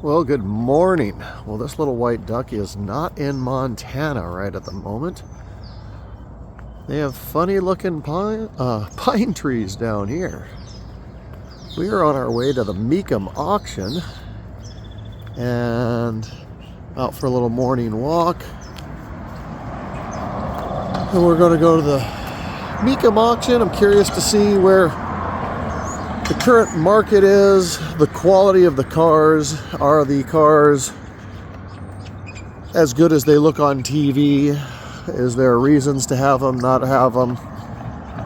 Well, good morning. Well, this little white duck is not in Montana right at the moment. They have funny looking pine trees down here. We are on our way to the Mecum auction and out for a little morning walk. And we're going to go to the Mecum auction. I'm curious to see where the current market is, the quality of the cars. Are the cars as good as they look on TV? Is there reasons to have them, not have them?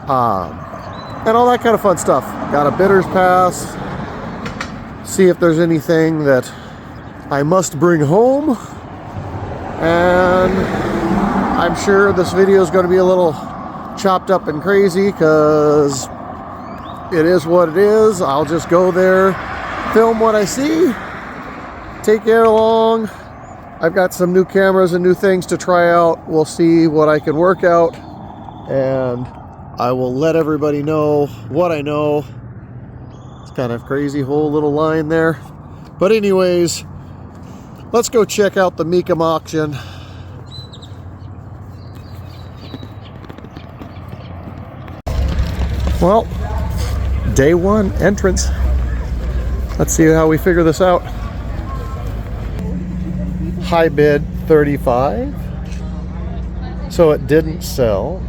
And all that kind of fun stuff. Got a bidder's pass. See if there's anything that I must bring home. And I'm sure this video is going to be a little chopped up and crazy because it is what it is. I'll just go there, film what I see, take it along. I've got some new cameras and new things to try out. We'll see what I can work out, and I will let everybody know what I know. It's kind of crazy, whole little line there. But anyways, let's go check out the Mecum auction. Well, day one entrance. Let's see how we figure this out. High bid 35. So it didn't sell.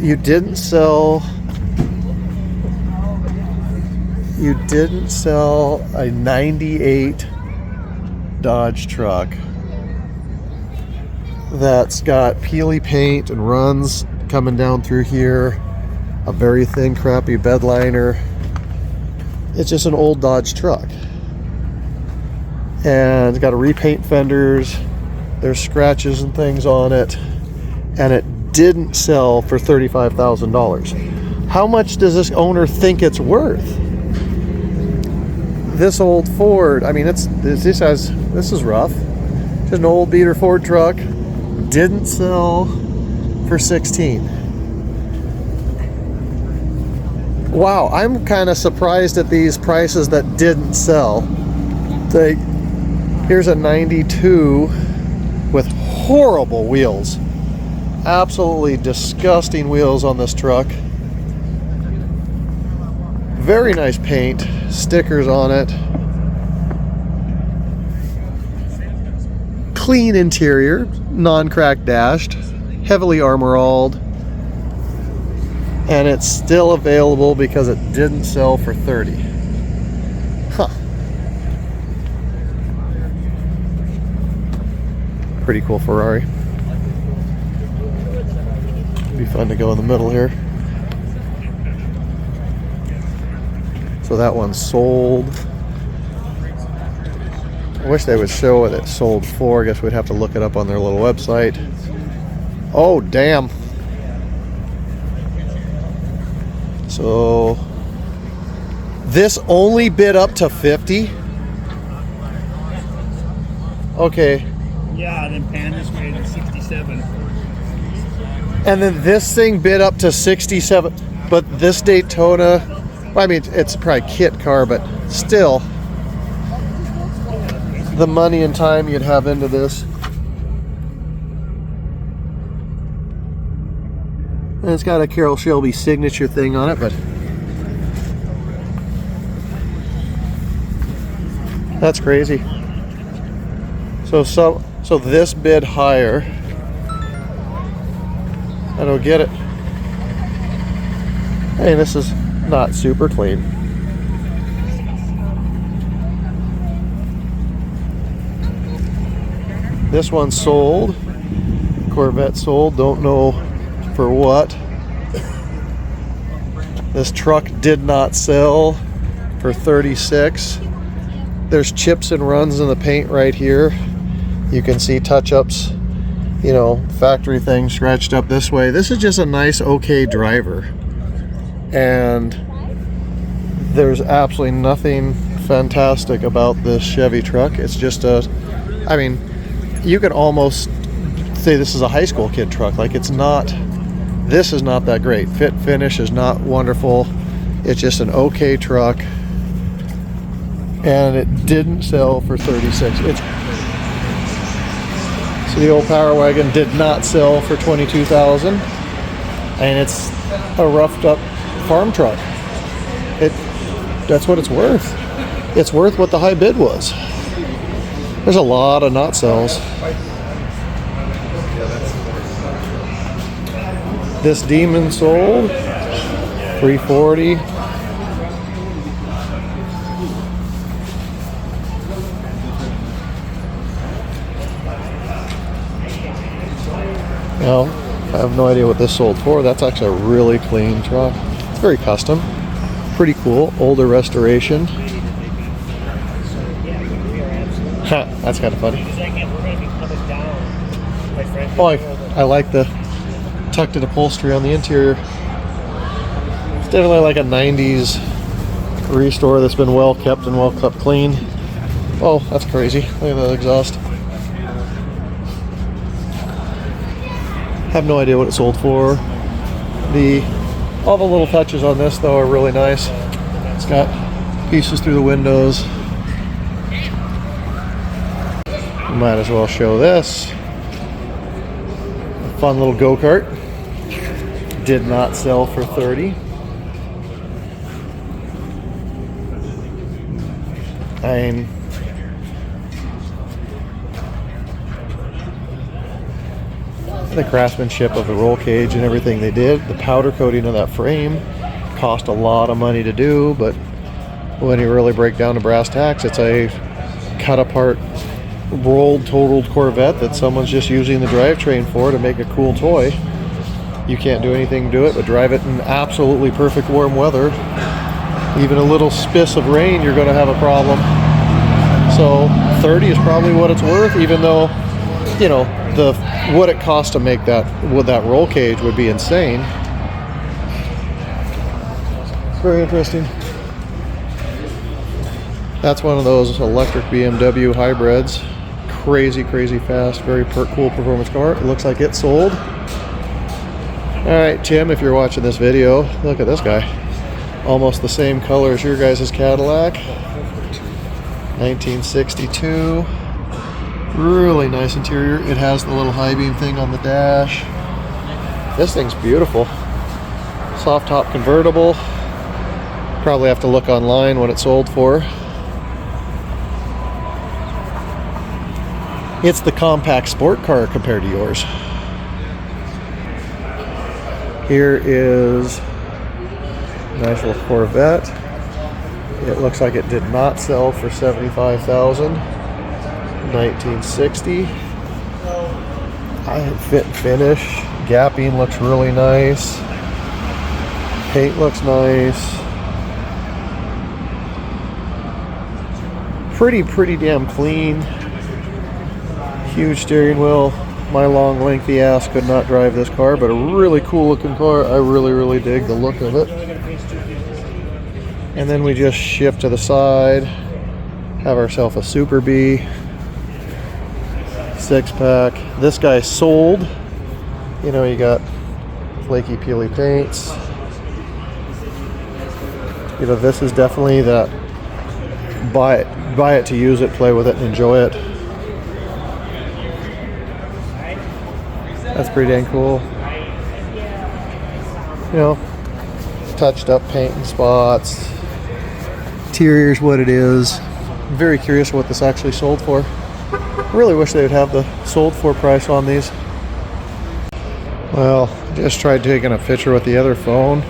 You didn't sell a 98 Dodge truck that's got peely paint and runs coming down through here. A very thin, crappy bed liner. It's just an old Dodge truck. And it's got a repaint fenders. There's scratches and things on it. And it didn't sell for $35,000. How much does this owner think it's worth? This old Ford, I mean, this is rough. Just an old beater Ford truck. Didn't sell for 16. Wow, I'm kind of surprised at these prices that didn't sell. Here's a 92 with horrible wheels. Absolutely disgusting wheels on this truck. Very nice paint, stickers on it. Clean interior, non-crack dashed, heavily armor-alled. And it's still available because it didn't sell for 30. Huh. Pretty cool Ferrari. Be fun to go in the middle here. So that one sold. I wish they would show what it sold for. I guess we'd have to look it up on their little website. Oh, damn. So this only bid up to 50. Okay. Yeah, and then Panda's rated 67. And then this thing bid up to 67. But this Daytona, well, I mean, it's probably a kit car, but still, the money and time you'd have into this. And it's got a Carroll Shelby signature thing on it, but that's crazy. So this bid higher. I don't get it. Hey, this is not super clean. This one sold. Corvette sold. Don't know for what. This truck did not sell for 36. There's chips and runs in the paint right here. You can see touch-ups, you know, factory things scratched up this way. This is just a nice, okay driver. And there's absolutely nothing fantastic about this Chevy truck. It's just I mean, you could almost say this is a high school kid truck. Like, it's not, this is not that great. Fit finish is not wonderful. It's just an okay truck. and it didn't sell for 36. So the old Power Wagon did not sell for 22,000, and it's a roughed up farm truck. That's what it's worth. It's worth what the high bid was. There's a lot of not sells. This Demon sold 340. Well, I have no idea what this sold for. That's actually a really clean truck. It's very custom. Pretty cool. Older restoration. That's kind of funny. Oh, I like the tucked in upholstery on the interior. It's definitely like a 90s restore that's been well kept and well kept clean. Oh, that's crazy. Look at the exhaust. Have no idea what it sold for. All the little touches on this though are really nice. It's got pieces through the windows. Might as well show this. A fun little go-kart. Did not sell for 30. The craftsmanship of the roll cage and everything they did, the powder coating of that frame cost a lot of money to do, but when you really break down to brass tacks, it's a cut apart, rolled, totaled Corvette that someone's just using the drivetrain for to make a cool toy. You can't do anything to it but drive it in absolutely perfect warm weather. Even a little spiss of rain, you're going to have a problem. So 30 is probably what it's worth, even though, you know, what it costs to make that roll cage would be insane. Very interesting. That's one of those electric BMW hybrids. Crazy fast, very cool performance car. It looks like it sold. Alright, Tim, if you're watching this video, look at this guy. Almost the same color as your guys' Cadillac. 1962. Really nice interior. It has the little high beam thing on the dash. This thing's beautiful. Soft top convertible. Probably have to look online what it sold for. It's the compact sport car compared to yours. Here is a nice little Corvette. It looks like it did not sell for $75,000. 1960. Fit and finish. Gapping looks really nice. Paint looks nice. Pretty damn clean. Huge steering wheel. My long lengthy ass could not drive this car, but a really cool looking car. I really dig the look of it. And then we just shift to the side, have ourselves a Super B 6-pack. This guy sold. You know, you got flaky peely paints. You know, this is definitely that buy it to use it, play with it, and enjoy it. That's pretty dang cool. You know, touched up paint and spots. Interior's what it is. I'm very curious what this actually sold for. I really wish they would have the sold for price on these. Well, just tried taking a picture with the other phone.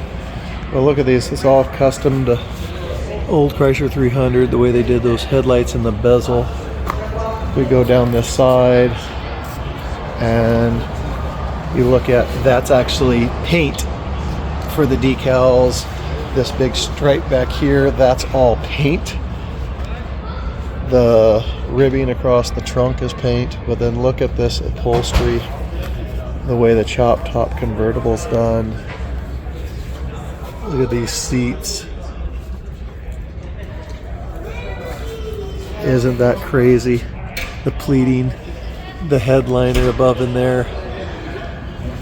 Well, look at these. It's all custom to old Chrysler 300, the way they did those headlights in the bezel. We go down this side and you look at, that's actually paint for the decals. This big stripe back here, that's all paint. The ribbing across the trunk is paint, but then look at this upholstery, the way the chop top convertible's done. Look at these seats. Isn't that crazy? The pleating, the headliner above in there.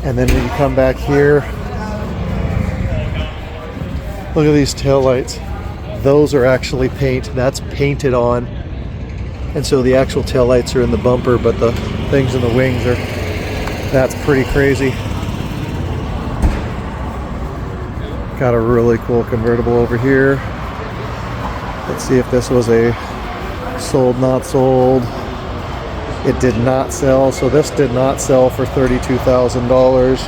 And then when you come back here, look at these taillights. those are actually paint. That's painted on. And so the actual taillights are in the bumper, but the things in the wings are, that's pretty crazy. Got a really cool convertible over here. Let's see if this was a sold, not sold. It did not sell, so this did not sell for $32,000.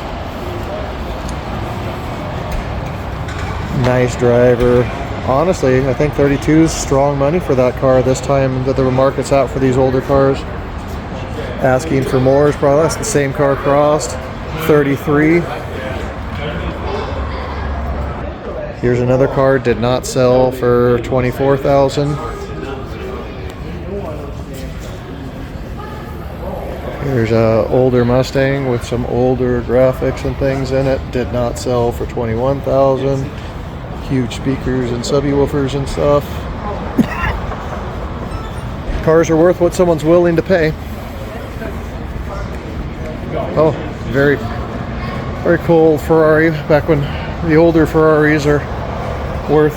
Nice driver. Honestly, I think 32 is strong money for that car this time that the market's out for these older cars. Asking for more is probably less. The same car crossed, 33. Here's another car, did not sell for $24,000. Here's a older Mustang with some older graphics and things in it, did not sell for $21,000. Huge speakers and subwoofers and stuff. Cars are worth what someone's willing to pay. Oh, very, very cool Ferrari, back when the older Ferraris are worth,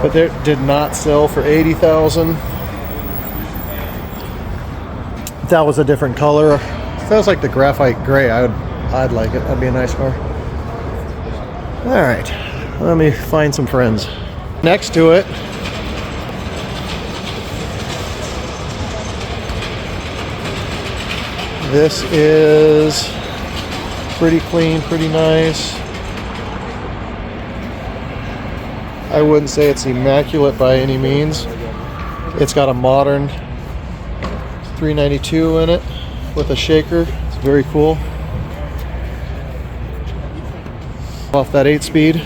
but they did not sell for $80,000. That was a different color. If that was like the graphite gray, I'd like it. That'd be a nice car. All right, let me find some friends. Next to it, this is pretty clean, pretty nice. I wouldn't say it's immaculate by any means. It's got a modern 392 in it with a shaker. It's very cool. Off that 8-speed.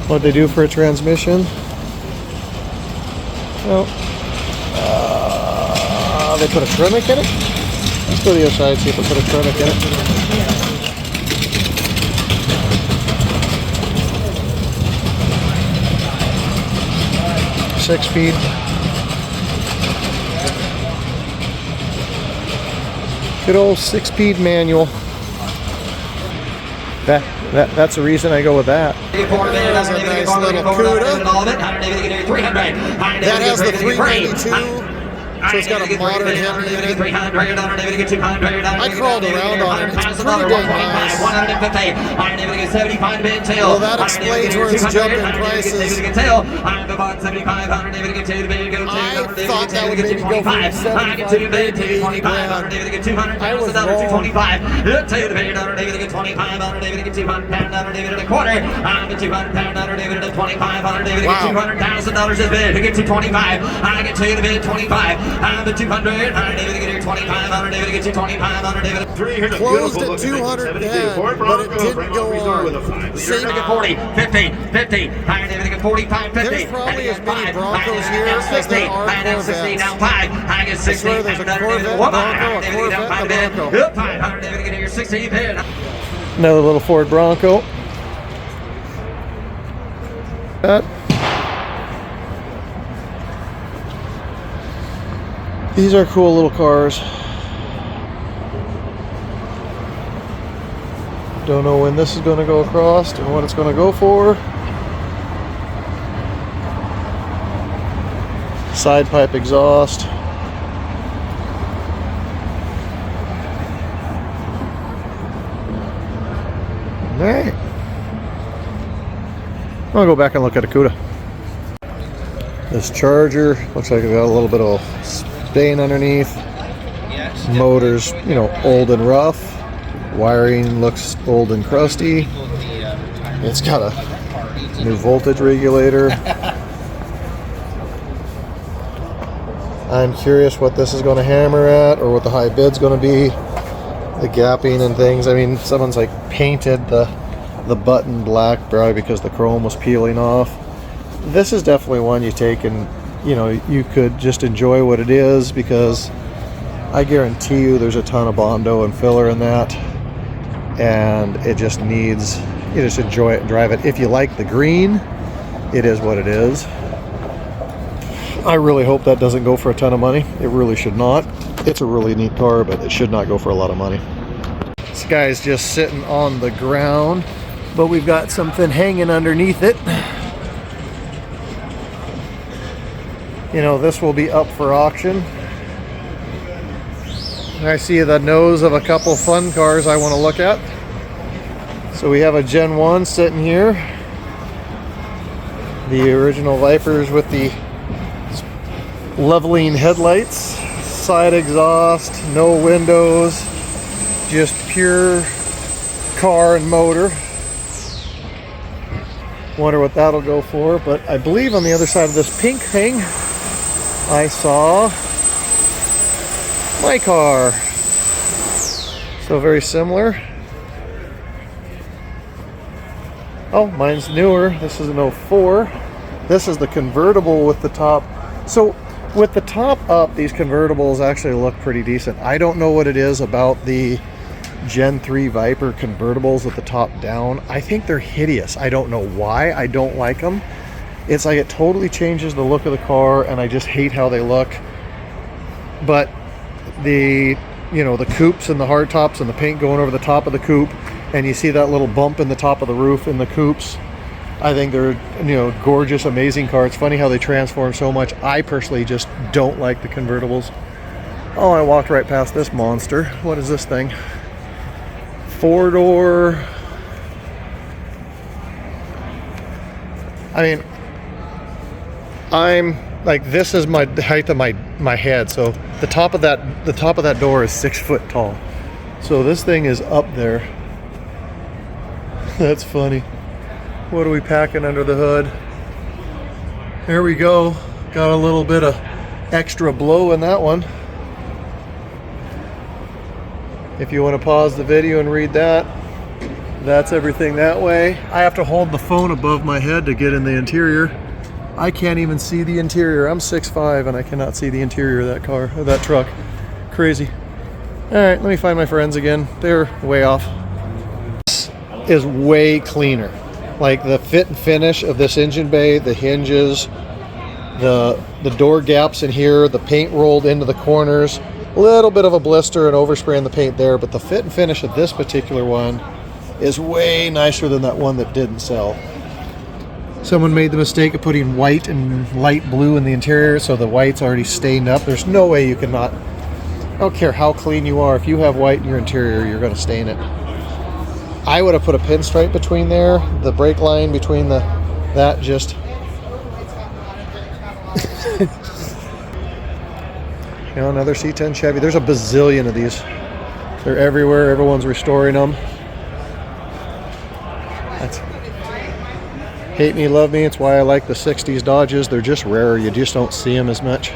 What'd they do for a transmission? Well, they put a Tremec in it? Let's go to the other side, see if they put a Tremec in it. 6-speed. Good old 6-speed manual. That's the reason I go with that. There's a nice little CUDA. That has the 392. So it's got a modern Hemi in it. I crawled around on it. It's pretty dang nice. Well, that explains where it's jumping prices. I thought that would maybe go from 75 to 80 grand. I was wrong. The 200, closed at 200 then, but it didn't go on. Same 40, 50, 50, 45, 50. There's probably as many Broncos here as there are Corvettes. I swear there's a Corvette, Bronco, a Corvette, and a Bronco. Another little Ford Bronco. These are cool little cars. Don't know when this is going to go across and what it's going to go for. Side pipe exhaust. Alright. I'll go back and look at a CUDA. This Charger looks like it got a little bit of stain underneath. Motor's, you know, old and rough. Wiring looks old and crusty. It's got a new voltage regulator. I'm curious what this is going to hammer at, or what the high bid's going to be. The gapping and things. I mean, someone's like painted the button black probably because the chrome was peeling off. This is definitely one you take and, you know, you could just enjoy what it is, because I guarantee you there's a ton of Bondo and filler in that, and it just needs, you just enjoy it and drive it. If you like the green, it is what it is. I really hope that doesn't go for a ton of money. It really should not. It's a really neat car, but it should not go for a lot of money. This guy's just sitting on the ground, but we've got something hanging underneath it. you know, this will be up for auction. I see the nose of a couple fun cars I want to look at. So we have a Gen 1 sitting here. The original Vipers with the leveling headlights, side exhaust, no windows, just pure car and motor. Wonder what that'll go for, but I believe on the other side of this pink thing I saw my car. So very similar. Oh, mine's newer. This is an 04. This is the convertible with the top. So with the top up, these convertibles actually look pretty decent. I don't know what it is about the Gen 3 Viper convertibles with the top down. I think they're hideous. I don't know why. I don't like them. It's like it totally changes the look of the car, and I just hate how they look. But the, you know, the coupes and the hardtops and the paint going over the top of the coupe, and you see that little bump in the top of the roof in the coupes. I think they're, you know, gorgeous, amazing car. It's funny how they transform so much. I personally just don't like the convertibles. Oh, I walked right past this monster. What is this thing? 4-door. I mean, I'm like, this is my the height of my head, so the top of that door is 6 foot tall. So this thing is up there. That's funny. What are we packing under the hood? There we go. Got a little bit of extra blow in that one. If you want to pause the video and read that, that's everything that way. I have to hold the phone above my head to get in the interior. I can't even see the interior. I'm 6'5" and I cannot see the interior of that car, or that truck. Crazy. All right, let me find my friends again. They're way off. This is way cleaner. Like the fit and finish of this engine bay, the hinges, the door gaps in here, the paint rolled into the corners, a little bit of a blister and overspray in the paint there, but the fit and finish of this particular one is way nicer than that one that didn't sell. Someone made the mistake of putting white and light blue in the interior, so the white's already stained up. There's no way you can not, I don't care how clean you are, if you have white in your interior, you're going to stain it. I would have put a pinstripe between there, the brake line between that just... You know, another C10 Chevy. There's a bazillion of these. They're everywhere. Everyone's restoring them. That's... Hate me, love me. It's why I like the 60s Dodges. They're just rarer. You just don't see them as much.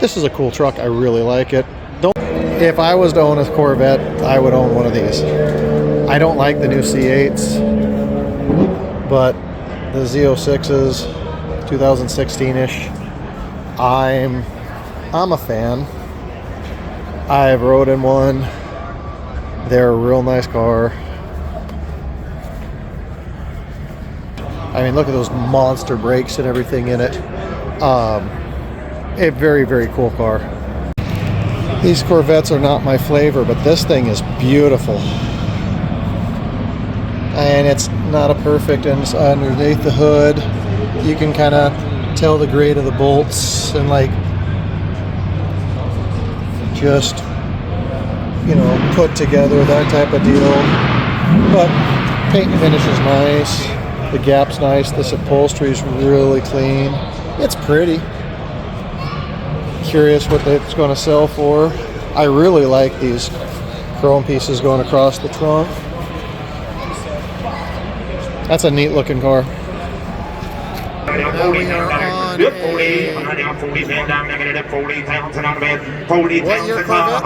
This is a cool truck. I really like it. If I was to own a Corvette, I would own one of these. I don't like the new C8s, but the Z06s, 2016-ish, I'm a fan. I've rode in one. They're a real nice car. I mean, look at those monster brakes and everything in it. A very, very cool car. These Corvettes are not my flavor, but this thing is beautiful. And it's not a perfect, and underneath the hood, you can kind of tell the grade of the bolts and like just, you know, put together, that type of deal. But paint and finish is nice. The gap's nice. This upholstery is really clean. It's pretty. Curious what it's going to sell for. I really like these chrome pieces going across the trunk. That's a neat looking car. Now we are on a... What year Corvette?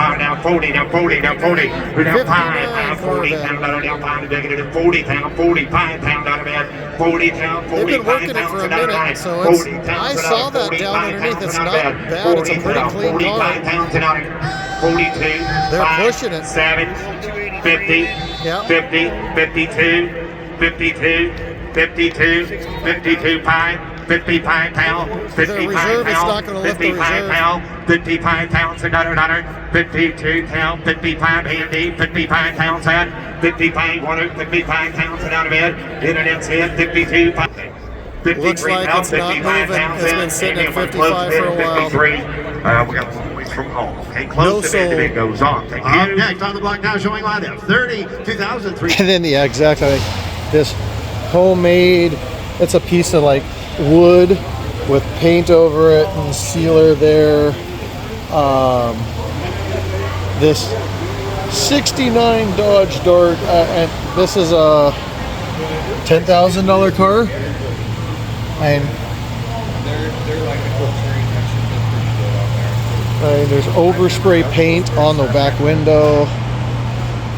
They've been working it for a minute, so it's, I saw that down underneath. It's not bad. It's a pretty clean car. 42. They're pushing it. 7, 50, Yep. 50, 52. 52, 52, 52 pound, 55 pound, 55 pound, 55 pound, 55 pounds, another, 52 pound, 55 handy, 55 pounds head, 55 water, 55 pounds and out of bed, internet's head, 52 pounds. Looks like it's not moving. It's been sitting at 55 for a while. 53. We got the boys from home. Okay, close No to bid, sold. it goes on. Thank you. Next on the block now, showing line of 30, 2003. And then, yeah, exactly. This homemade, it's a piece of like wood with paint over it and sealer there. This 69 Dodge Dart, and this is a $10,000 car. And there's overspray paint on the back window.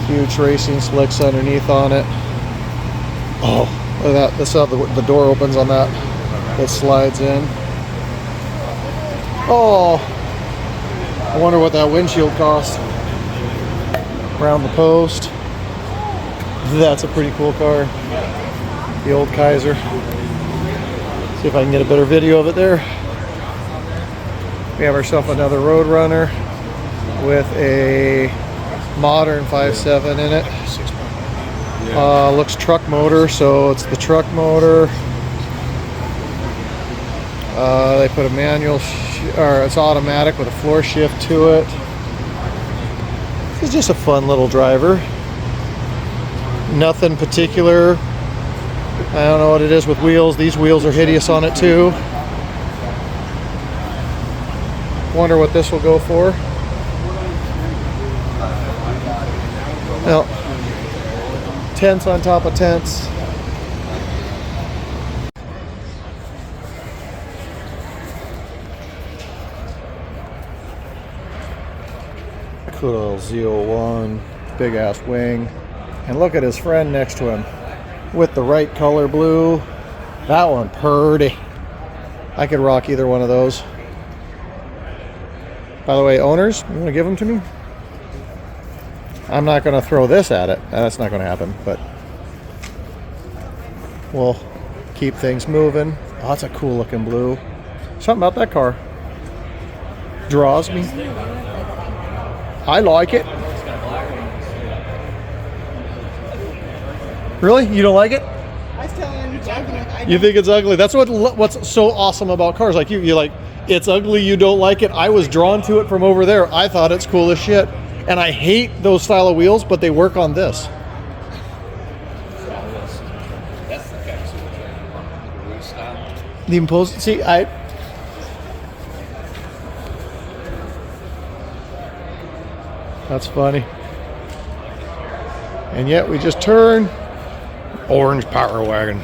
Huge racing slicks underneath on it. Oh, look at that. This is how the door opens on that. It slides in. Oh, I wonder what that windshield costs. Around the post. That's a pretty cool car. The old Kaiser. See if I can get a better video of it there. We have ourselves another Roadrunner with a modern 5.7 in it. Looks truck motor, so it's the truck motor. They put a manual, or it's automatic with a floor shift to it. It's just a fun little driver. Nothing particular. I don't know what it is with wheels. These wheels are hideous on it too. Wonder what this will go for. Well, tents on top of tents. Cool little Z01, big ass wing. And look at his friend next to him with the right color blue. That one purty. I could rock either one of those. By the way, owners, you want to give them to me? I'm not going to throw this at it. That's not going to happen, but we'll keep things moving. Oh, that's a cool looking blue. Something about that car draws me. I like it. Really? You don't like it? I was telling him it's ugly. You think it's ugly? That's what's so awesome about cars. Like you're like, it's ugly, you don't like it. I was drawn to it from over there. I thought it's cool as shit. And I hate those style of wheels, but they work on this. The imposed, see, that's funny. And yet we just turn. Orange power wagon.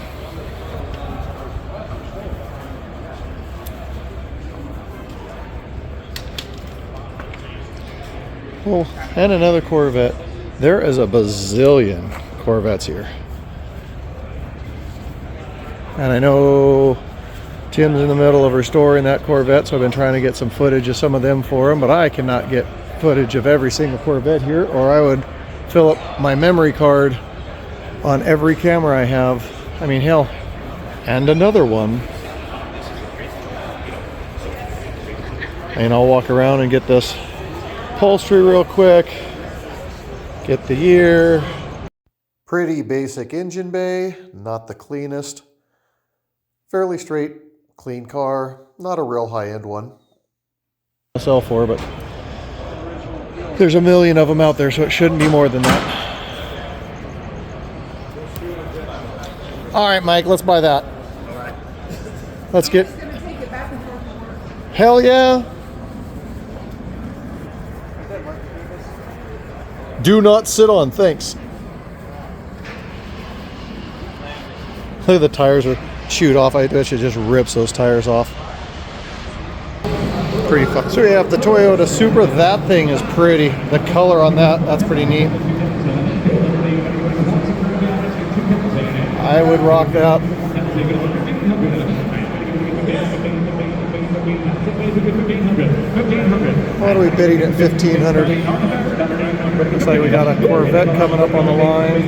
Oh, and another Corvette. There is a bazillion Corvettes here. And I know Tim's in the middle of restoring that Corvette, so I've been trying to get some footage of some of them for him, but I cannot get footage of every single Corvette here, or I would fill up my memory card on every camera I have. I mean, hell, and another one. And I'll walk around and get this upholstery real quick. Get the year. Pretty basic engine bay, not the cleanest. Fairly straight, clean car, not a real high-end one. I sell for, but there's a million of them out there, so it shouldn't be more than that. All right, Mike, let's buy that. Let's get. Hell yeah. Do not sit on, thanks. Look at the tires are chewed off. I bet you just rips those tires off. Pretty fun. So we have the Toyota Supra. That thing is pretty. The color on that's pretty neat. I would rock that. What are we bidding at? $1,500. Looks like we got a Corvette coming up on the line.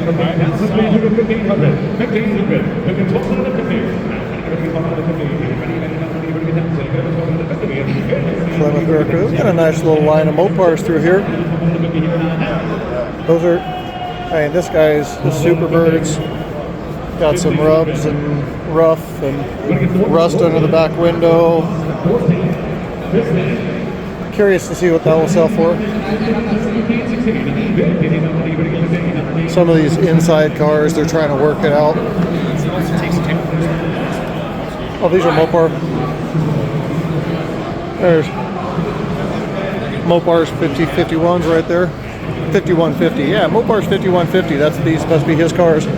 Plymouth Veracruz. Got a nice little line of Mopars through here. Those are, I mean, this guy's the Superbirds. Got some rubs and rough and rust under the back window. Curious to see what that will sell for. Some of these inside cars, they're trying to work it out. Oh, these are Mopar. There's Mopar's 5051s right there. 5150, yeah, Mopar's 5150. These must be his cars.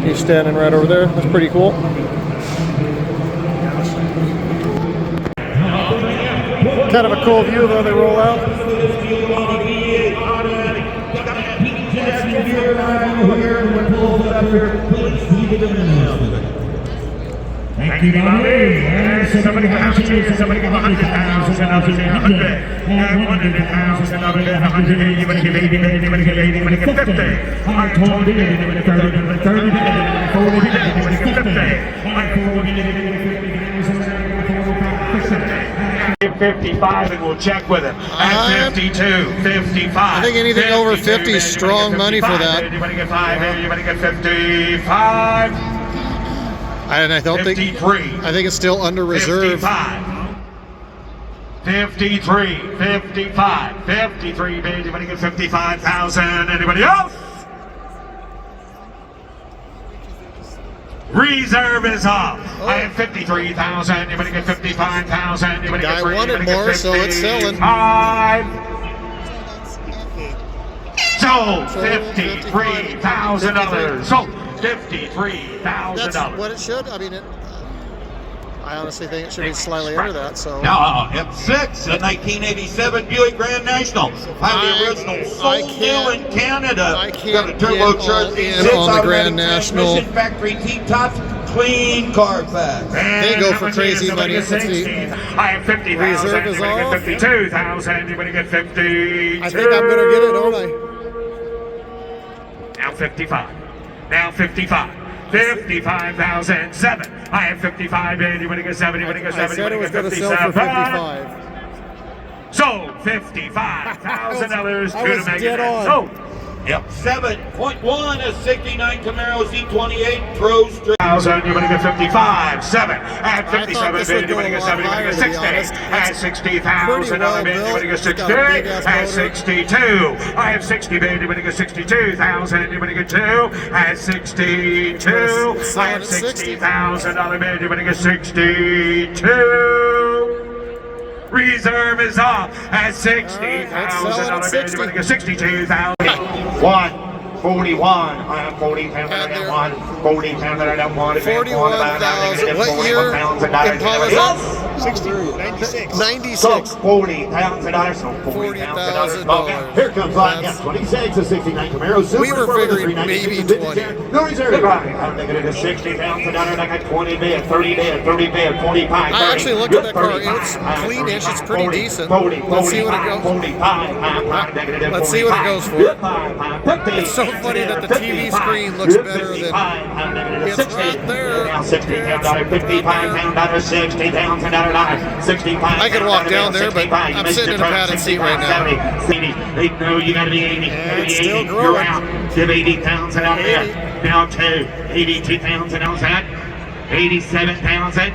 He's standing right over there. That's pretty cool. Kind of a cool view though, they roll out. Thank you, Bobby. And somebody has to, somebody give 100,000, and I'll give 100. And 100,000, and I'll give 100. Anybody give 80, anybody give 80, anybody give 50. I told you, anybody give 30, anybody give 30, anybody give 40, anybody give 50. I 40, anybody give 55, and we'll check with him. At 52, 55. I think anything over 50 is strong money for that. Anybody get 5, anybody get 55. And I don't 53. I think it's still under reserve. 55. 53, 55, 53, anybody get 55,000, anybody else? Reserve is off. I have 53,000, anybody get 55,000, anybody get 3, wanted more, get so it's selling. 5. Sold $53,000. Sold $53,000. That's what it should. I mean, I honestly think it should be slightly under that. So now, M6, a 1987 Buick Grand National, the original sold deal in Canada. I can't got a turbocharged get on the Grand National. Factory T-tops, clean Carfax. They go for crazy money. Let's see. I have 50,000. Reserve is off. 52,000. You're going to get 50. I think I better get it, don't I? Now 55. Now 55. 55,000. 7. I have 55. Anybody get 7? Anybody get 7? I said it was going to sell for 55. Sold $55,000 to the Megan. Sold. Yep, 7.1, a 69 Camaro Z28 Pro Street. You're going to get 55, 7, at 57, you're going to get 7, you're going to get 60, at 60,000, another bid, you're going to get 60, at 62, I have 60 bid, you're going to get 62,000, you're going to get 2, at 62, I have 60,000, another bid, you're going to get 62. Reserve is off at 60,000. Another bid, you're going to get 62,000. 141. I am 40,000. 1 40,000. 41,000. What year? Impala? 96. 40,000. $40,000. Here comes line F26, a 69 Camaro Super. We were figuring maybe 20. No reserve. I'm thinking it is 60,000. I got 20 bid, 30 bid, 30 bid, 45. I actually looked at that car. It's cleanish. It's pretty decent. Let's see what it goes. Let's see what it goes for. It's so funny that the TV screen looks better than it's right there. Now $60,000, $55,000, $60,000. I could walk down there, but I'm sitting in a padded seat right now. They know you gotta be 80. It's still growing. You're out. Give 80,000 out there. Now to 82,000 outside. 87,000.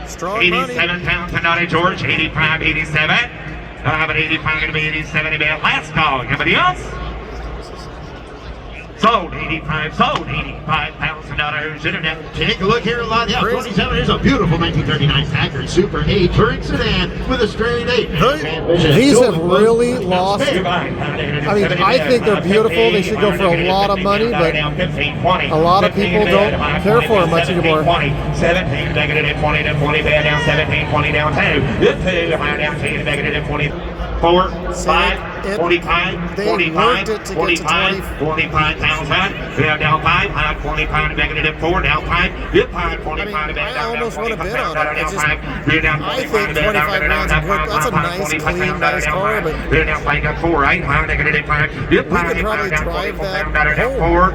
Strong 87,000 out of George. 85, 87. But 85 gonna be 87. Last call. Anybody else? Sold 85, sold $85,000. Internet. Take a look here, lot F27 is a beautiful 1939 Packard Super 8 touring sedan with a straight 8. These have really lost. I mean, I think they're beautiful. They should go for a lot of money, but a lot of people don't care for them much anymore. 17, negative 20 to 20, bad down 17, 20 down 2. Good 2, high down 2, negative 20. 4, 5, 45, 45, 45, 45,000. We have down 5, high 45, negative 4, down 5, good 5, 45, I almost want to bid on it. It's just, I think 25 grand's a good, that's a nice, clean, nice car, but we're down 5, 4, 8, high negative 5, good 5, we could probably drive that home. 4,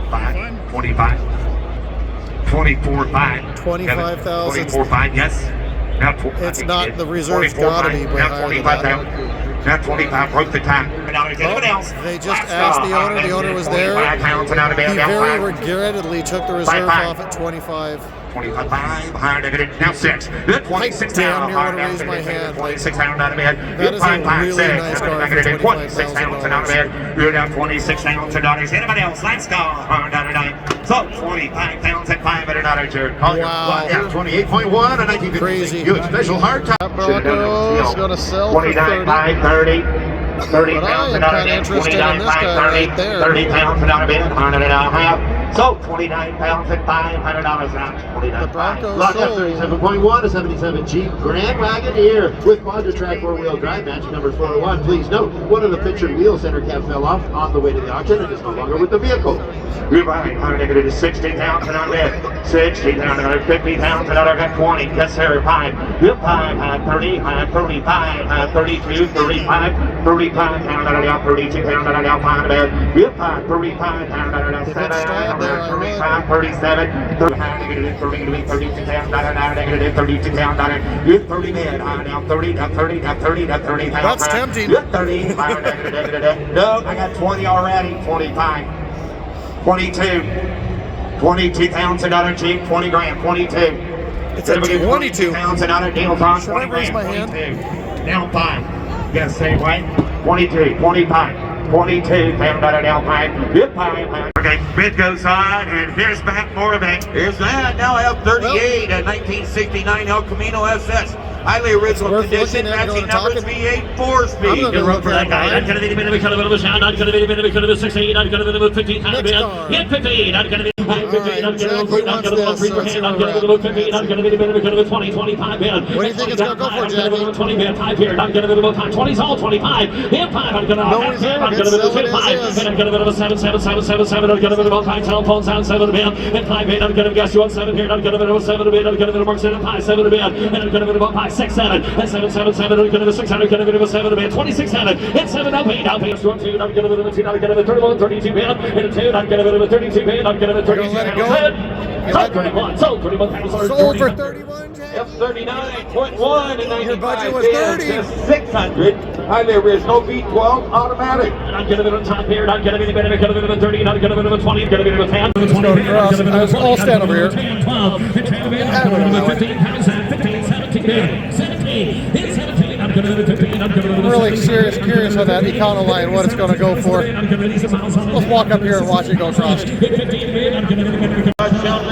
5, 25, 24, 5, 25,000. 24, 5, yes. Now, it's not the reserve's got to be, but now 25,000. That 25 broke the time. Anybody else? They just asked the owner. The owner was there. He very regrettably took the reserve off at 25. 25, higher negative, now 6. Good 26 damn down, near higher want to down, raise my hand. 26 down, out of bed. That is a really nice car for negative 26 down, out of bed. You're down 26 down, $2. Anybody else? Let's go. So 25 pounds at $500, Jared. Wow. Yeah, 28.1 and 1950. Crazy. Good special hard time. That Bronco is going to sell for 29, 30. 30. 30 But I pounds am and out of kinda bed. interested in 29, this guy 30, right there. 30 pounds and out of bed. 100 and a half. So 29 pounds at $500 now. 29. The Bronco Lot sold. F37.1 to 77 Jeep Grand Wagoneer with Quadra-Track 4-wheel drive, match number 401. Please note, one of the pictured wheel center cap fell off on the way to the auction and is no longer with the vehicle. Goodbye. 100 to 60 pounds and out of 60 pounds, another 50 pounds, another got 20. Yes, sir. 5. Good 5, 30, 35, 32, 35, 35 pounds, another down, 32 pounds, another down, 5 bed. Good 5, 35 pounds, another down, 7, 35, 37, 32 pounds, negative 32 pounds, good 30 bed, now 30, now 30, now 30, now 30 pounds. That's tempting. Good 30, no, I got 20 already, 25. 22 pounds another Jeep, 20 grand, 22. It's at 22 pounds another deal on. Should I raise my hand? Down 5. Yes, same way. 22, 25, 22 pound down 5. Good 5. Okay, bid goes on, and here's back more of it. Here's that. Now I have 38 at 1969 El Camino SS. Highly original Worth condition, looking at, matching going numbers talking. V8 4-speed. I'm gonna look for that guy. Not gonna be a bit of a cut of a shot, not gonna be a bit of a 16, not gonna be a 15, not Next gonna car. be a 15, not gonna be a 15, not gonna be a Jack, not gonna be a 3%, not gonna be a 15, not gonna be a bit of a cut of a 20, 25 bid. What do you think it's gonna go for, Jackie? 20 bid, 5 here, not gonna be a 5, 20's all 25, hit 5, I'm gonna No have reserve, 10, I'm it's gonna be a 7 5, as is. and I'm gonna be a 7, 7, 7, 7, 7, I'm gonna be a 5, telephone sound 7 bid, and 5 bid, I'm gonna guess you on 7 here, I'm gonna be a 7 bid, I'm gonna be a mark 7, 5, 7 bid, and I'm gonna be a 5, 6, 7, and 7, 7, 7, I'm gonna be 600, gonna be a 7 bid, 2600, and 7 up, 8 up, 8 2, I'm gonna be a 2, I'm gonna be a 31, 32 bid, and a 2, I'm gonna be a 32 bid, I'm gonna be a 32 let it bid, go. sold 31, sold 31, Sold for 31, Jack. F39.1 and Your 95 budget was bids, 30. just 600. Highly original V12 automatic. I'm gonna be on top here, not gonna be a bit of a 30, not gonna be a 20, gonna be a 10, 20, go across. I'll stand over here. 10, 12, 15 pounds, 15, 17, 17, 17, I'm gonna be 15, I'm gonna be I'm really curious on that Econo line, what it's going to go for. Let's walk up here and watch it go across.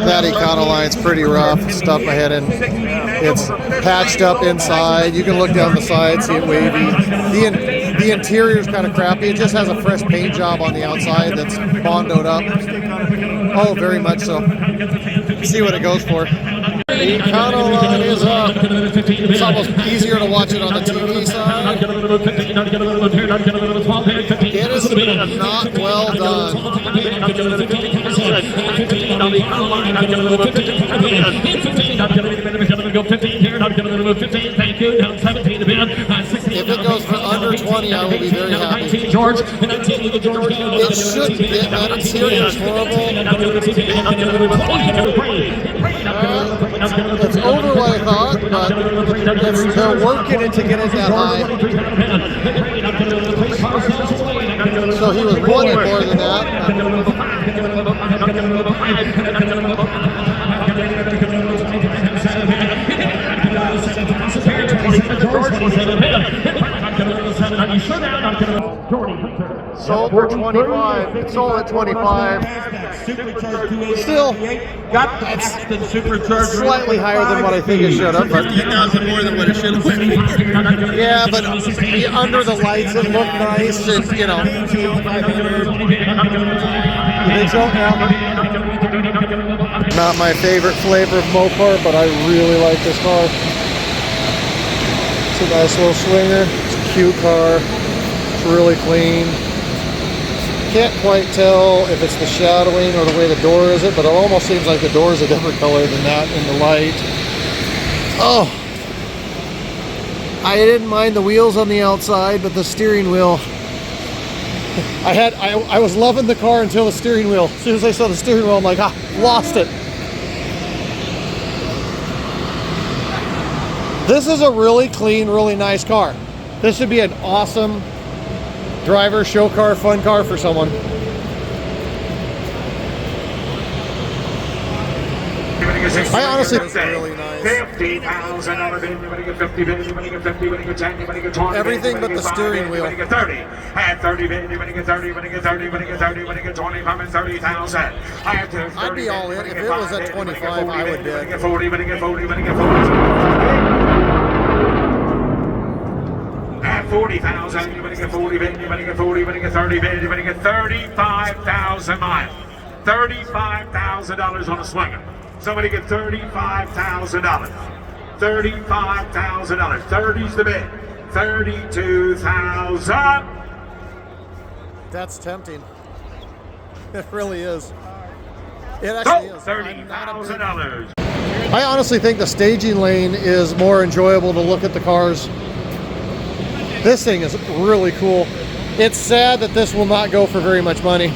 That Econo line's pretty rough. Stuck my head in. It's patched up inside. You can look down the side, see it wavy. The interior's kind of crappy. It just has a fresh paint job on the outside that's bondoed up. Oh, very much so. See what it goes for. The Econo line is up. It's almost easier to watch it on the TV side. It is not well done. If it goes for under 20, I will be very happy. George, It should get that interior is horrible. It's over what I thought, but they're working it to get it that high. So he was wanting more than that. Sold for 25. It sold at 25. Still, it's slightly higher than what I think it should have. But 15,000 more than what it should have been. yeah, but under the lights it looked nice, and you know. You think so? Yeah. Not my favorite flavor of Mopar, but I really like this car. It's a nice little swinger. It's a cute car. It's really clean. Can't quite tell if it's the shadowing or the way the door is, but it almost seems like the door is a different color than that in the light. Oh, I didn't mind the wheels on the outside, but the steering wheel. I was loving the car until the steering wheel. As soon as I saw the steering wheel, I'm like, lost it. This is a really clean, really nice car. This would be an awesome driver, show car, fun car for someone. I honestly think it's really nice. Everything but the steering wheel. 30 and 30, 30, 30, 30, 30, 25 30,000. I'd be all in. If it was at 25, I would bid. 40, 40,000, you're going to get 40, you're going to get 40, you're going to get 30, you're going to get 35,000 miles. $35,000 on a swinger. Somebody get $35,000. $35,000. 30's the bid. 32,000. That's tempting. It really is. It actually is. $30,000. I honestly think the staging lane is more enjoyable to look at the cars. This thing is really cool. It's sad that this will not go for very much money.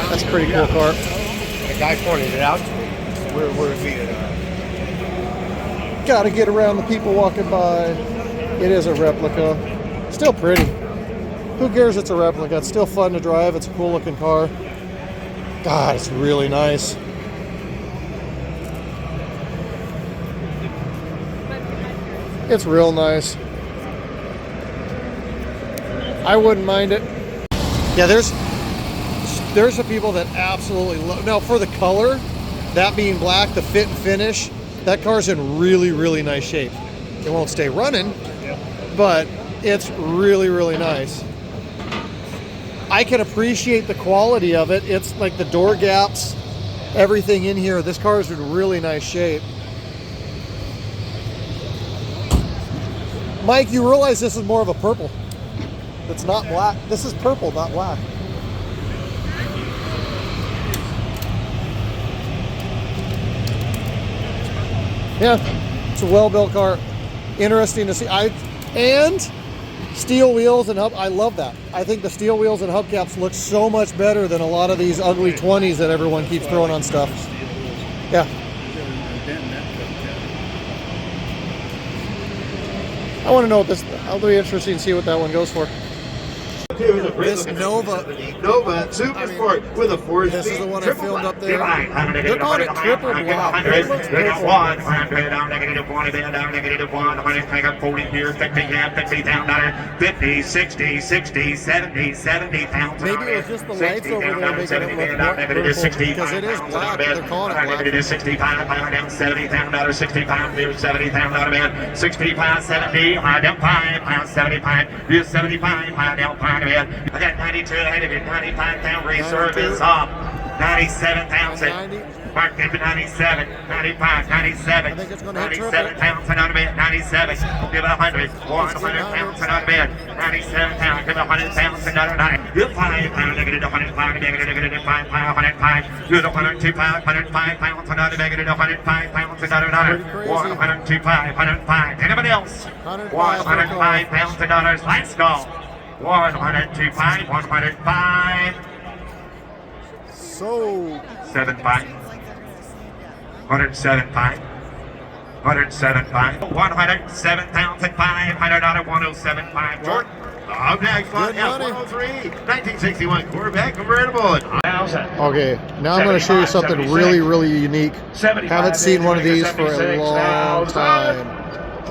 That's a pretty cool car. The guy pointed it out. We're feeding it. Gotta get around the people walking by. It is a replica. Still pretty. Who cares it's a replica? It's still fun to drive. It's a cool looking car. God, it's really nice. It's real nice. I wouldn't mind it. Yeah, there's some people that absolutely love. Now for the color, that being black, the fit and finish, that car's in really, really nice shape. It won't stay running, but it's really, really nice. I can appreciate the quality of it. It's like the door gaps, everything in here. This car is in really nice shape. Mike, you realize this is more of a purple. It's not black. This is purple, not black. Yeah, it's a well-built car. Interesting to see. And steel wheels and hub. I love that. I think the steel wheels and hubcaps look so much better than a lot of these ugly 20s that everyone keeps throwing on stuff. Yeah. I want to know what this. It'll be interesting to see what that one goes for. This Nova Super Sport with a 4-speed. This is the one I filmed up there. They're calling it triple block. It looks beautiful. 100 down, negative 20 down, negative 1. I'm going to take up 40 here, 50 down, $50, 50, 60, 60, 70, 70 pounds. Maybe it was just the lights over there making it look more purple, because it is black. They're calling it black. Negative 65 down, 70 down, 60 pounds, 70 down, man. 65, 70, down 5 pounds, 75, 75 down 5. I got 92, 95 pound reserve is up. 97,000. Mark into 97, 95, 97. 97 pounds and on a bit. 97. Give it 100. 100 pounds and on a bit. 97 pounds. Give it 100 pounds and another 9. Give 5 pounds. Negative 105. Negative 5 pounds. 105. Give it 102 pounds. 105 pounds and another. Negative 105 pounds and another 9. 105. 105. Anybody else? 105 pounds and dollars. Let's go. 102.5, 105. So 75. 107.5. 107.5. 107 pounds and $500. 107.5. Jordan. Up next, Good money. 103. 1961 Corvette convertible. okay, now I'm going to show you something really, really unique. Haven't seen one of these for a long time.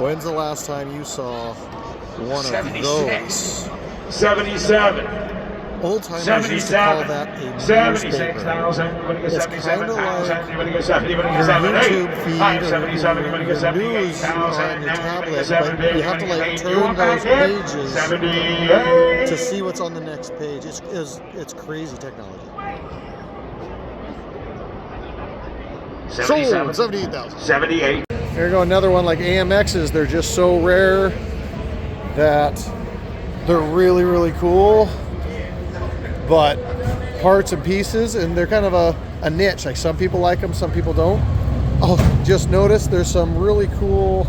When's the last time you saw one of those? 77. Old timers used to call that a newspaper. It's kind of like your YouTube feed or your news on your tablet, but you have to like turn those pages to see what's on the next page. It's crazy technology. Sold 78,000. 78. Here you go, another one like AMXs. They're just so rare that they're really, really cool, but parts and pieces, and they're kind of a niche. Like some people like them, some people don't. Oh, just noticed there's some really cool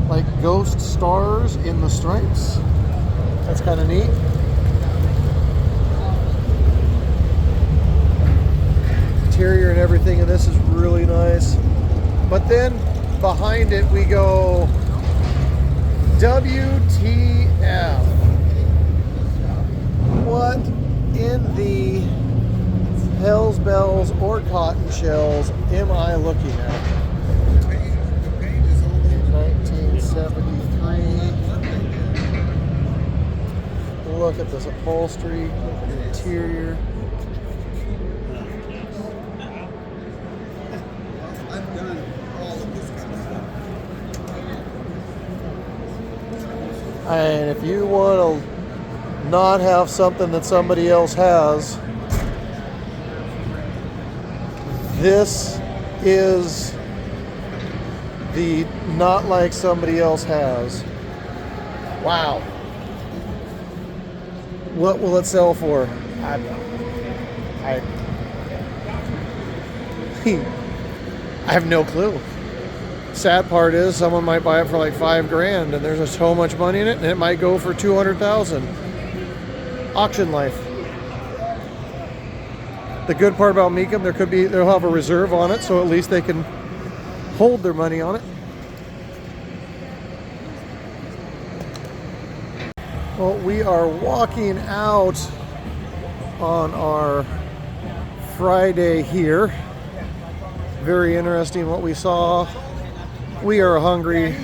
like ghost stars in the stripes. That's kind of neat. Interior and everything, and this is really nice. But then behind it we go, WTF. What in the hell's bells or cotton shells am I looking at? 1973. Look at this upholstery, look at the interior. I've done all of this kind of stuff. And if you want to not have something that somebody else has, this is the not like somebody else has. Wow. What will it sell for? I have no clue. Sad part is someone might buy it for like $5,000 and there's just so much money in it and it might go for $200,000. Auction life. The good part about Mecum, they'll have a reserve on it, so at least they can hold their money on it. Well, we are walking out on our Friday here. Very interesting what we saw. We are hungry.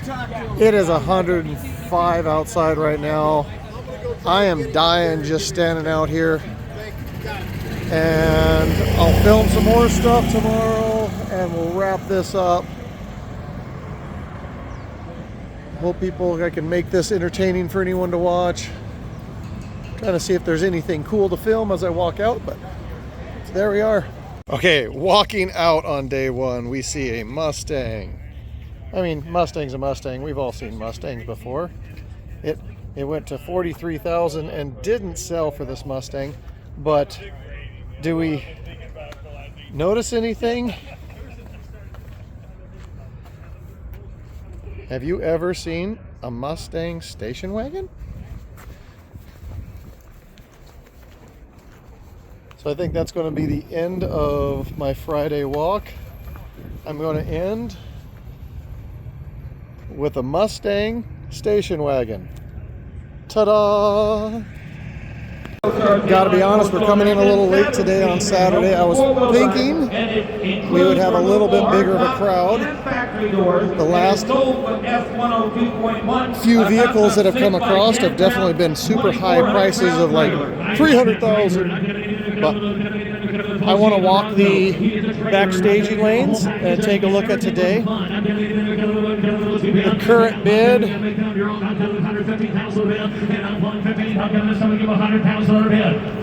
It is 105 outside right now. I am dying just standing out here. And I'll film some more stuff tomorrow and we'll wrap this up. Hope I can make this entertaining for anyone to watch. Trying to see if there's anything cool to film as I walk out, but there we are. Okay, walking out on day one, we see a Mustang. I mean, Mustang's a Mustang. We've all seen Mustangs before. It went to $43,000 and didn't sell for this Mustang, but do we notice anything? Have you ever seen a Mustang station wagon? So I think that's going to be the end of my Friday walk. I'm going to end with a Mustang station wagon. Ta-da! Gotta be honest, we're coming in a little late today on Saturday. I was thinking we would have a little bit bigger of a crowd. The last few vehicles that have come across have definitely been super high prices of like $300,000. But I want to walk the back staging lanes and take a look at today. The current bid.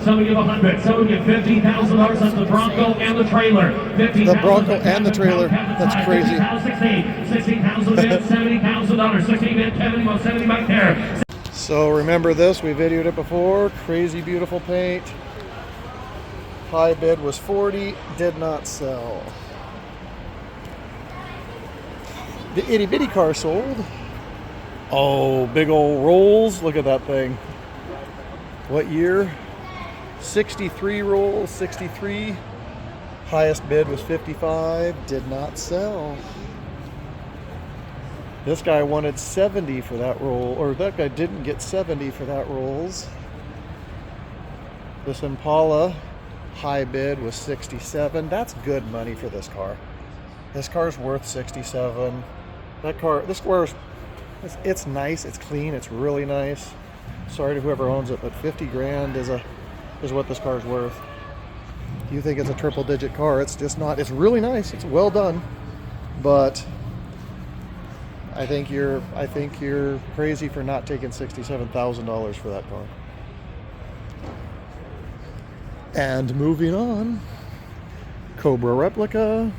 Some give 100, some give $50,000 on the Bronco and the trailer. The Bronco and the trailer. That's crazy. $60,000, $70,000, 60 bid, 70 back there. So remember this, we videoed it before. Crazy beautiful paint. High bid was 40, did not sell. The itty bitty car sold. Oh, big old rolls. Look at that thing. What year? 63 rolls, 63. Highest bid was 55, did not sell. This guy wanted 70 for that roll, or that guy didn't get 70 for that rolls. This Impala, high bid was 67. That's good money for this car. This car's worth 67. This car's, it's nice, it's clean, it's really nice. Sorry to whoever owns it, but 50 grand is what this car's worth. You think it's a triple digit car, it's just not. It's really nice, it's well done, but I think you're crazy for not taking $67,000 for that car. And moving on, Cobra replica,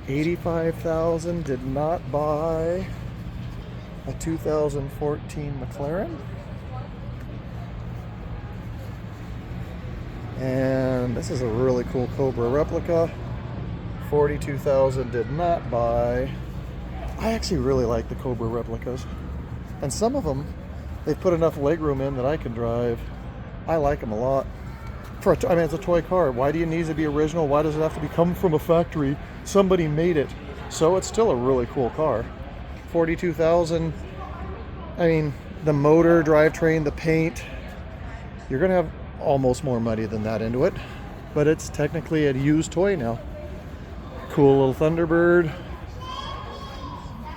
85,000, did not buy a 2014 McLaren. And this is a really cool Cobra replica, 42,000, did not buy. I actually really like the Cobra replicas, and some of them they've put enough legroom in that I can drive. I like them a lot. I mean, it's a toy car. Why do you need to be original? Why does it have to come from a factory? Somebody made it. So it's still a really cool car. 42,000. I mean, the motor, drivetrain, the paint, you're gonna have almost more money than that into it, but it's technically a used toy now. Cool little Thunderbird.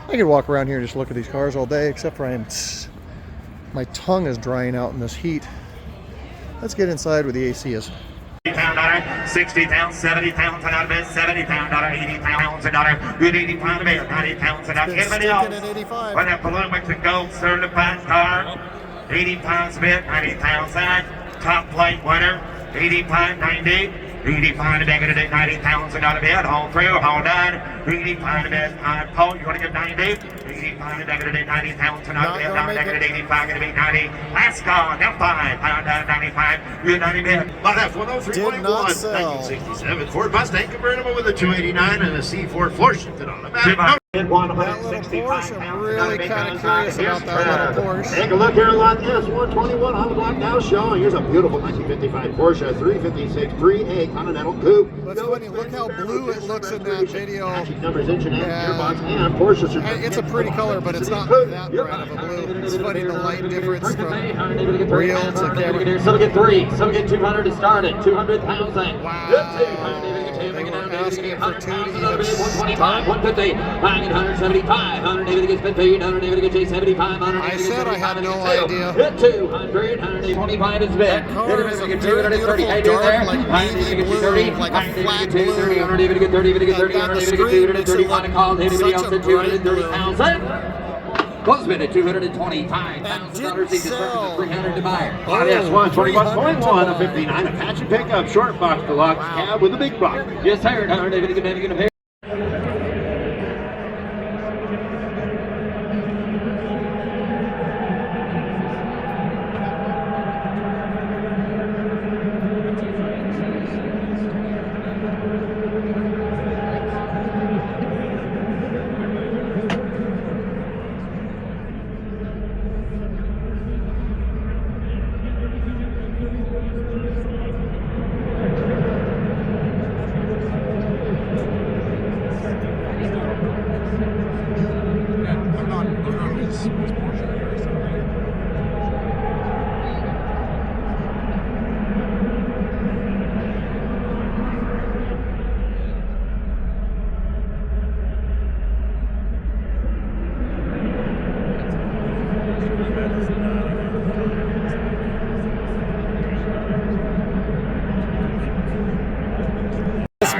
I could walk around here and just look at these cars all day, except for my tongue is drying out in this heat. Let's get inside where the AC is. $60, 60 pounds, 70 pounds, and out of bed, $70, 80 pounds, and out of good 80 pounds, 90 pounds, and out of everybody else. When that balloon with the gold certified car, 80 pounds bit, 90 pounds that, top plate winner, 80 pound, 90. 80 pound of bed, 90 pounds and out of bed, all through, all done. 80 pound of bed, Paul, you want to get 90? 80 pound of bed, 90 pounds and out of bed, down there, 85, going to be 90. Last call, now 5 pound, 95, you're 90 bed. LF 103.1, 1967 Ford Mustang convertible with a 289 and a C4 floor shifted on the back. That little Porsche, I'm really kind of curious about that little Porsche. Take a look here at lot S121 on the block now showing. Here's a beautiful 1955 Porsche 356 Pre-A Continental Coupe. That's funny, look how blue it looks in that video. Numbers, engine, gearbox, and Porsche. It's a pretty color, but it's not that bright of a blue. It's funny the light difference from real to camera. Some get 3, some get 200 to start it, 200,000. Wow. They were asking for 2 to even start. 150, 175, 180 gets 50, 180 gets 75, 180 I said I had no idea. 200, 125 is bid. That car is a very beautiful dark, like navy blue, like a flat blue. Such a bright blue. Close bid at $225,000. He sell. 300 to buyer. Yes, 121.1, a 59 Apache pickup, short box deluxe cab with a big block. Yes, sir. 180 to pay.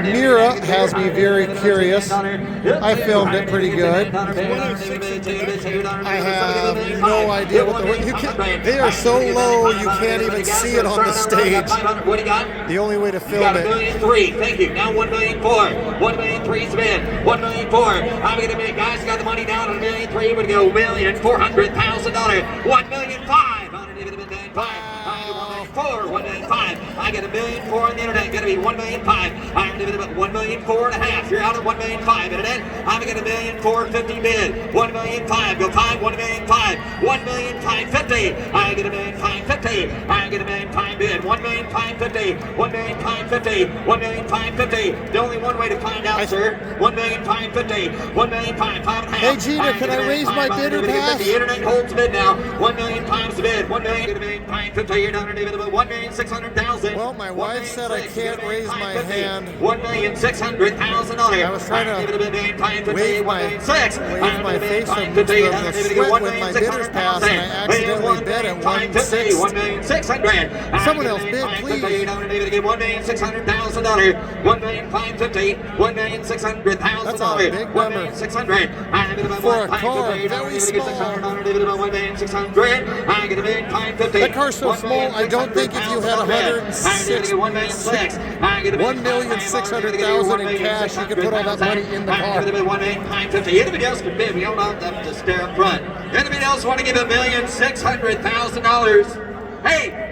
Mira has me very curious. I filmed it pretty good. I have no idea what they are so low you can't even see it on the stage. The only way to film it. $1,000,003. Thank you. Now $1,000,004. $1,000,003 spin. $1,000,004. I'm gonna make guys got the money down on $1,000,003. We're gonna go $1,400,000. $1,005,000. $1,005,000. I get $1,000,004 on the internet. Gonna be $1,005,000. I'm gonna give it $1,004,500. You're out of $1,005,000 internet. I'm gonna get $1,004,050 bid. $1,005,000. Go 5. $1,005,000. $1,005,050. I get $1,005,050. I get $1,005,000 bid. $1,005,050. $1,005,050. $1,005,050. The only one way to find out, sir. $1,005,050. $1,005,000. Hey Gina, can I raise my bidder pass? The internet holds bid now. $1,000,000 the bid. $1,005,050. You're down to $1,600,000. Well, my wife said I can't raise my hand. $1,600,000. I was trying to wave my face from the sweat with my bidder's pass, and I accidentally bid at 1,600,000. $1,600,000. Someone else bid, please. $1,600,000. $1,550,000. $1,600,000. That's a big number. $1,600,000. For a car, very small. That car's so small, I don't think if you had $1,600,000 in cash, you could put all that money in the car. Anybody else can bid? We don't have to stare up front. Anybody else want to give $1,600,000? Hey!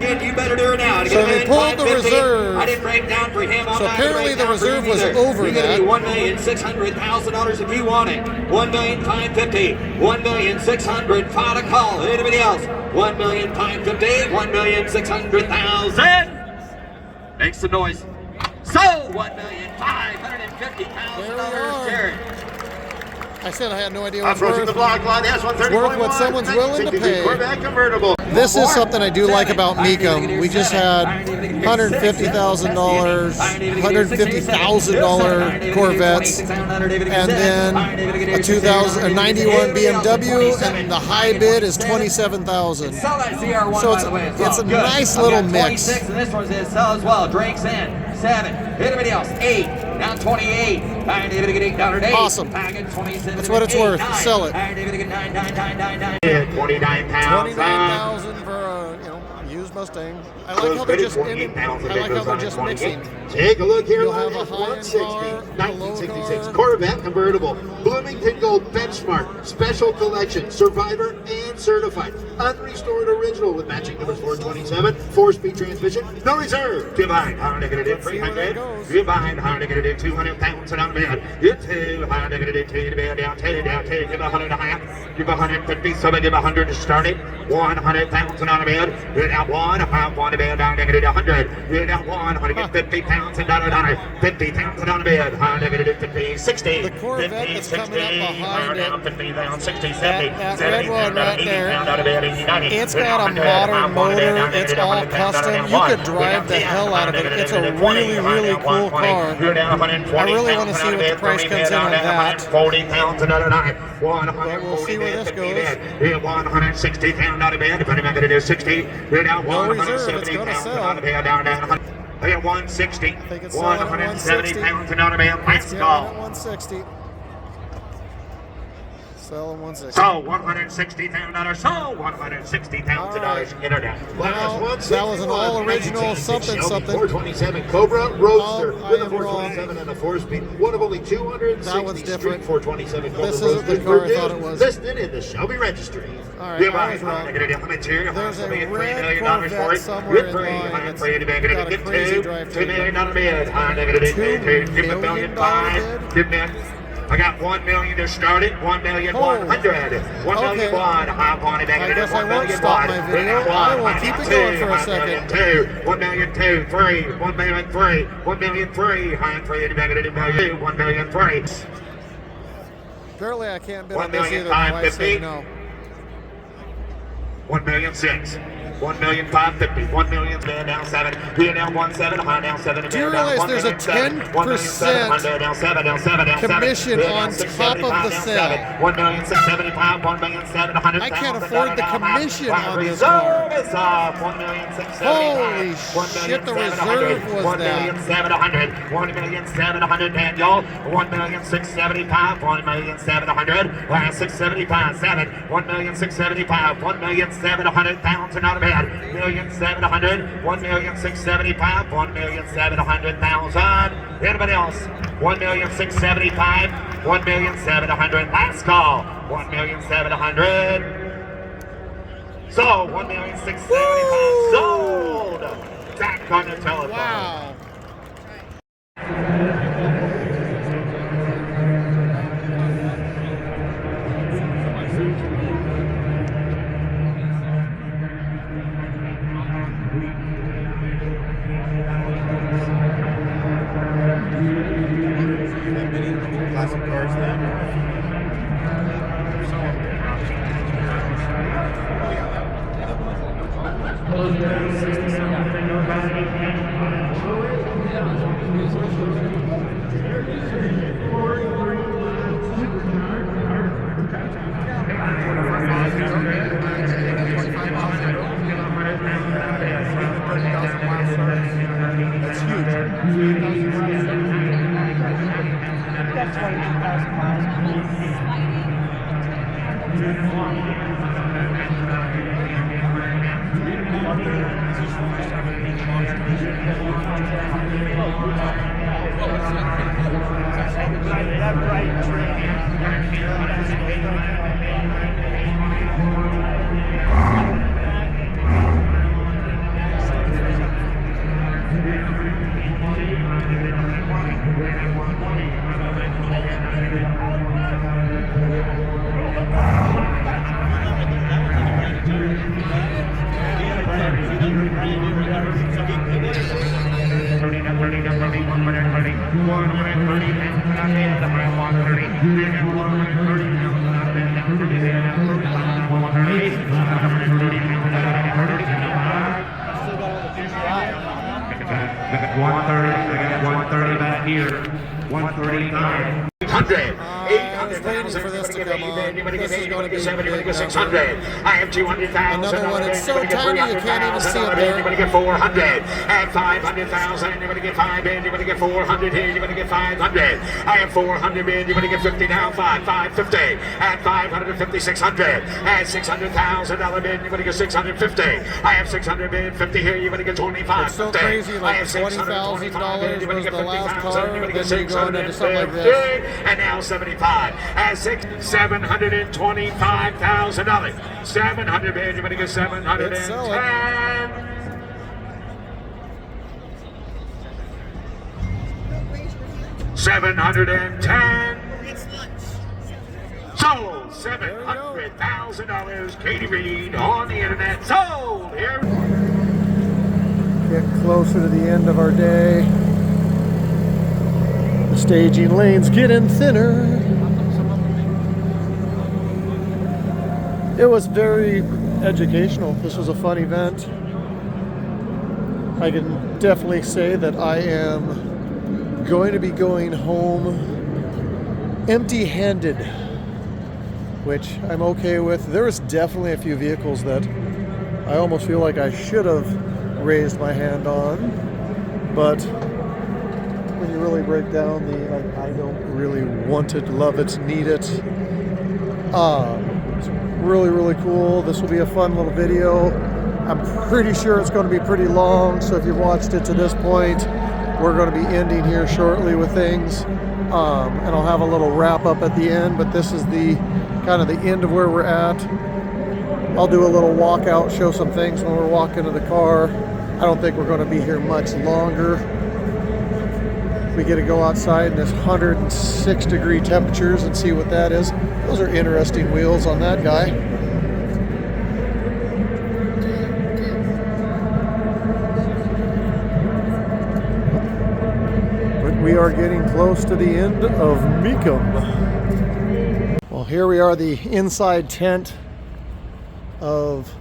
You better do it now. So they pulled the reserve. I didn't break down for him. So apparently the reserve was over that. $1,600,000 if you want it. $1,550,000. $1,600,000. Final call. Anybody else? $1,550,000. $1,600,000. Make some noise. So $1,550,000. 50 pounds There we another are. Jared. I said I had no idea what it's Approaching worth. the block line, S130. Worth what someone's willing to pay. Corvette convertible. This is something I do like about Mecum. We just had $150,000, $150,000 Corvettes, and then a 91 BMW, and the high bid is $27,000. Sell that CR1, So by the way, as well. it's a Good. nice I've little got mix. 26, and this one's in sell as well. Drake's in. 7. Anybody else? 8. Down 28. Buying David to get $8. Awesome. That's what it's worth. Sell it. Buying David to get 9. 29 pounds. 29,000 for a used Mustang. I like how they're just mixing. Take a look here. You'll have a F-160, high-end car, a low 1966 car. Corvette convertible, Bloomington Gold benchmark, special collection, survivor and certified, unrestored original with matching numbers 427, 4-speed transmission, no reserve. Divine, how negative 300. Divine, how negative 200 pounds and on the bed. You 2, how negative 2 to bed down 2, down 2, give 100 and a half, give 150, so give 100 to start it. 100 pounds and on the bed. You're down 1, half 1 to bed down negative 100. You're down 150 pounds and down 50 pounds and on the bed. How negative 50, 60. The Corvette that's coming up behind it, 50 down 60, 70, that 70, red one right 80 there, pound out of bed, 80, 90. it's got a modern motor. It's all custom. You could drive the hell out of it. It's a really, really cool car. I really want to see what the price comes in on that. 40 pounds another night. But we'll see where this goes. 160 pound out of bed. If I'm going to do 60, you're down No reserve. 170 It's going to pounds sell. out of bed, down 160. I think it's selling at 170 160. pounds and out of bed. Let's Yeah, go. at 160. Selling 160. So 160 pound, so 160 pounds Alright. internet. Now, that was an all original something something. 427 Cobra Roadster Oh, I with a am wrong. 427 and a 4-speed. One of only 260 That one's different. 427 Cobra This isn't the Roadsters car I thought it was. listed in the Shelby registry. Alright, I was wrong. There's a red Corvette somewhere in line that's got a crazy drive $2 million bid. $2 million bid. I got 1 million to start it. 1,100,000. 1,000,001. I wanted to I guess I won't stop my video. I will keep it going for a second. 1,000,002. 3. 1,000,003. 1,000,003. I'm for you to make it 1,000,003. Apparently I can't bid on this either. My wife said no. 1,006,000. 1,550,000. 1,000,000 down 7. Here down 17. High down 7. Do you realize there's a 10% commission on top of the sale? 1,675,000. 1,700,000. I can't afford the commission on this car. Reserve is up. 1,675,000. Holy shit, the reserve was that. 1,700,000. 1,700,000 Daniel. 1,675,000. 1,700,000. 675,000. 7. 1,675,000. 1,700,000 and out of bed. 1,700,000. 1,675,000. 1,700,000. Anybody else? 1,675,000. 1,700,000. Last call. 1,700,000. So 1,675,000 sold. Back on the telephone. Wow. Classic cars then. That's huge. That's 22,000 $1,700,000. $130 back here. 139. 800, 800,000 for this to come on. This This is going to be 70, a big 600. I have 200,000. Another one. It's so tiny you can't even see it there. You're going to get 400. At 500,000, you're going to get 5 in. You're going to get 400 here. You're going to get 500. I have 400 in. You're going to get 50 now. 550. At 550, 600. At $600,000 bid, you're going to get 650. I have 600 bid. 50 here. You're going to get 25. It's so crazy. Like $20,000 was the last car. Then you go into something like this. And now 75 at $725,000. 700 bid, you're going to get 710. 710. Sold. $700,000. Katie Reed on the internet. Sold. Here. Get closer to the end of our day. The staging lanes getting thinner. It was very educational. This was a fun event. I can definitely say that I am going to be going home empty-handed, which I'm okay with. There was definitely a few vehicles that I almost feel like I should have raised my hand on, but when you really break down the, like, I don't really want it, love it, need it. It's really, really cool. This will be a fun little video. I'm pretty sure it's going to be pretty long, so if you've watched it to this point, we're going to be ending here shortly with things. And I'll have a little wrap up at the end, but this is the kind of the end of where we're at. I'll do a little walkout, show some things when we're walking to the car. I don't think we're going to be here much longer. We get to go outside in this 106-degree temperatures and see what that is. Those are interesting wheels on that guy. But we are getting close to the end of Mecum. Well, here we are, the inside tent of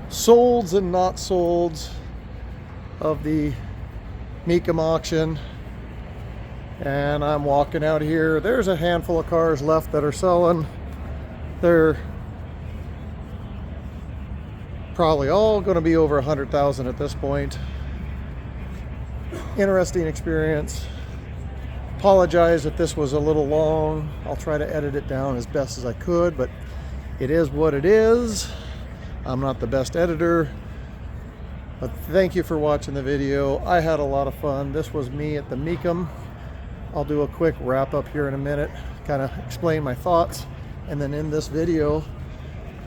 solds and not solds of the Mecum auction. And I'm walking out here. There's a handful of cars left that are selling. They're probably all going to be over 100,000 at this point. Interesting experience. Apologize if this was a little long. I'll try to edit it down as best as I could, but it is what it is. I'm not the best editor, but thank you for watching the video. I had a lot of fun. This was me at the Mecum. I'll do a quick wrap up here in a minute, kind of explain my thoughts, and then end this video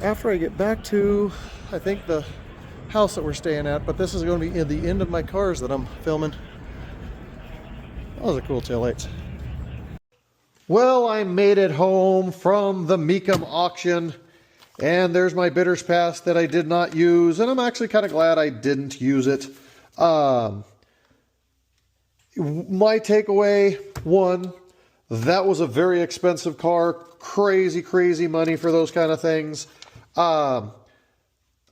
after I get back to, I think, the house that we're staying at. But this is going to be at the end of my cars that I'm filming. Those are cool taillights. Well, I made it home from the Mecum auction, and there's my bidders pass that I did not use, and I'm actually kind of glad I didn't use it. My takeaway, one, that was a very expensive car. Crazy money for those kind of things. There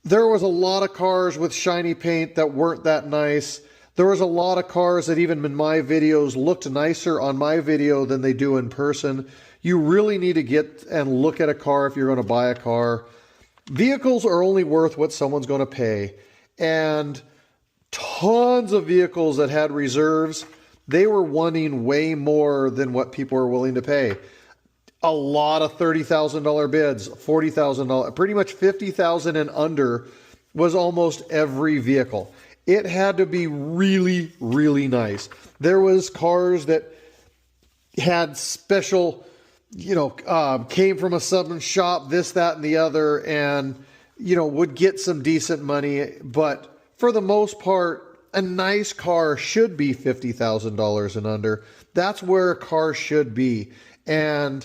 was a lot of cars with shiny paint that weren't that nice. There was a lot of cars that even in my videos looked nicer on my video than they do in person. You really need to get and look at a car if you're going to buy a car. Vehicles are only worth what someone's going to pay. And tons of vehicles that had reserves, they were wanting way more than what people were willing to pay. A lot of $30,000 bids, $40,000, pretty much $50,000 and under was almost every vehicle. It had to be really nice. There was cars that had special, came from a southern shop, this, that, and the other, and, would get some decent money. But for the most part, a nice car should be $50,000 and under. That's where a car should be. And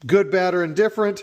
good, bad, or indifferent,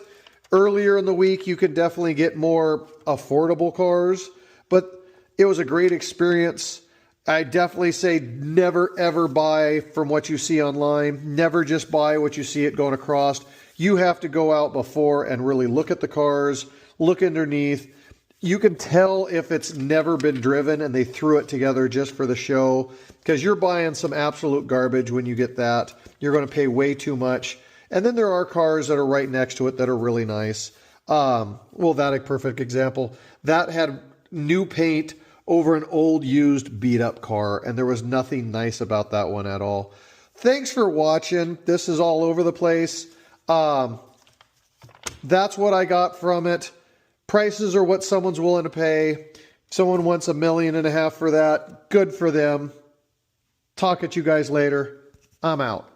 earlier in the week, you could definitely get more affordable cars, but it was a great experience. I definitely say never ever buy from what you see online. Never just buy what you see it going across. You have to go out before and really look at the cars, look underneath. You can tell if it's never been driven and they threw it together just for the show, because you're buying some absolute garbage when you get that. You're going to pay way too much. And then there are cars that are right next to it that are really nice. Well, that a perfect example. That had new paint over an old used beat up car, and there was nothing nice about that one at all. Thanks for watching. This is all over the place. That's what I got from it. Prices are what someone's willing to pay. Someone wants $1.5 million for that. Good for them. Talk at you guys later. I'm out.